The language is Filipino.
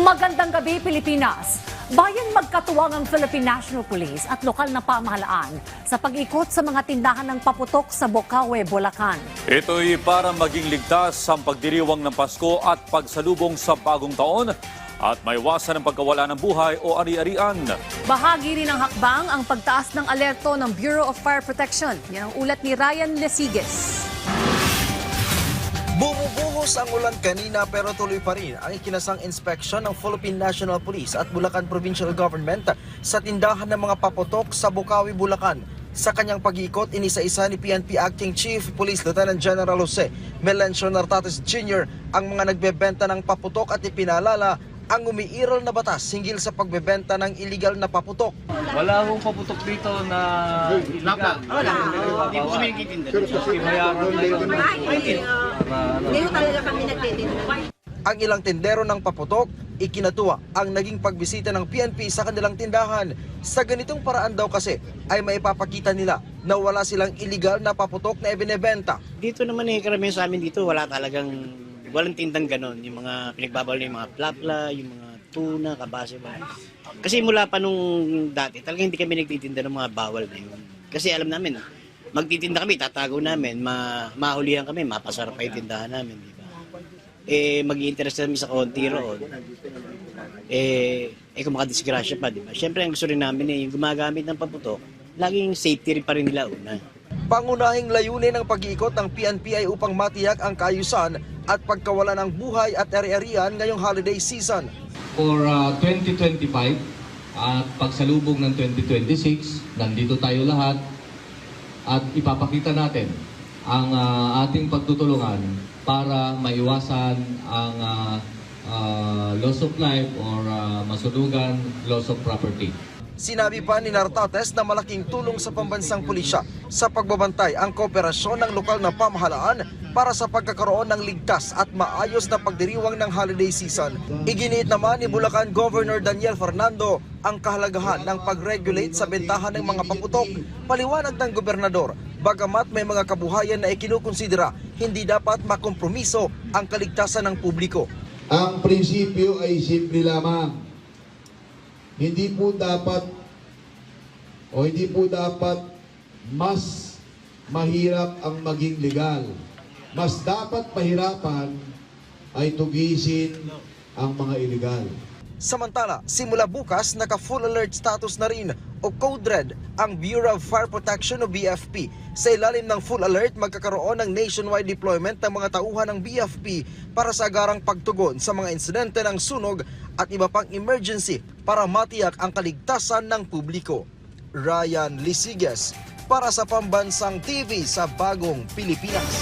Magandang gabi, Pilipinas. Bayan magkatuwang ang Philippine National Police at lokal na pamahalaan sa pag-ikot sa mga tindahan ng paputok sa Bocaue, Bulacan. Ito'y para maging ligtas ang pagdiriwang ng Pasko at pagsalubong sa bagong taon at maiwasan ang pagkawala ng buhay o ari-arian. Bahagi rin ng hakbang ang pagtaas ng alerto ng Bureau of Fire Protection. Yan ang ulat ni Ryan Lesiges. Bumubuhos ang ulan kanina pero tuloy pa rin ang ikinasang inspeksyon ng Philippine National Police at Bulacan Provincial Government sa tindahan ng mga paputok sa Bocaue, Bulacan. Sa kanyang pag-ikot, inisa-isa ni PNP Acting Chief Police Lieutenant General Jose Melencio Nartates Jr. ang mga nagbebenta ng paputok at ipinaalala ang umiiral na batas hinggil sa pagbebenta ng iligal na paputok. Wala akong paputok dito na illegal. Hindi po kami nagtitinda. Hindi ko talaga kami nagtitinda. Ang ilang tindero ng paputok, ikinatuwa ang naging pagbisita ng PNP sa kanilang tindahan. Sa ganitong paraan daw kasi ay maipapakita nila na wala silang illegal na paputok na ibinebenta. Dito naman karamihan sa amin dito walang tindang ganon. Yung mga pinagbabawal na yung mga plapla, yung mga tuna, kabase ba. Kasi mula pa nung dati, talagang hindi kami nagtitinda ng mga bawal na yun. Kasi alam namin, magtitinda kami, tatago namin, mahulihan kami, mapasarap pa yung tindahan namin. Di ba? Mag-i-interest kami sa konti roon. Kung makadisgrasya pa, di ba? Siyempre, ang gusto rin namin yung gumagamit ng paputok, laging safety rin pa rin nila una. Pangunahing layunin ng pag-iikot ng PNP ay upang matiyak ang kaayusan at pagkawala ng buhay at ari-arian ngayong holiday season. For 2025 at pagsalubong ng 2026, nandito tayo lahat at ipapakita natin ang ating pagtutulungan para maiwasan ang loss of life or masunugan loss of property. Sinabi pa ni Nartates na malaking tulong sa pambansang pulisya sa pagbabantay ang kooperasyon ng lokal na pamahalaan para sa pagkakaroon ng ligtas at maayos na pagdiriwang ng holiday season. Iginiit naman ni Bulacan Governor Daniel Fernando ang kahalagahan ng pag-regulate sa bentahan ng mga paputok. Paliwanag ng gobernador, bagamat may mga kabuhayan na ikinukonsidera, hindi dapat makompromiso ang kaligtasan ng publiko. Ang prinsipyo ay simple lamang. Hindi po dapat mas mahirap ang maging legal. Mas dapat mahirapan ay tugisin ang mga illegal. Samantala, simula bukas, naka-full alert status na rin o Code Red ang Bureau of Fire Protection o BFP. Sa ilalim ng full alert, magkakaroon ng nationwide deployment ng mga tauhan ng BFP para sa agarang pagtugon sa mga insidente ng sunog at iba pang emergency para matiyak ang kaligtasan ng publiko. Ryan Lesiges para sa Pambansang TV sa Bagong Pilipinas.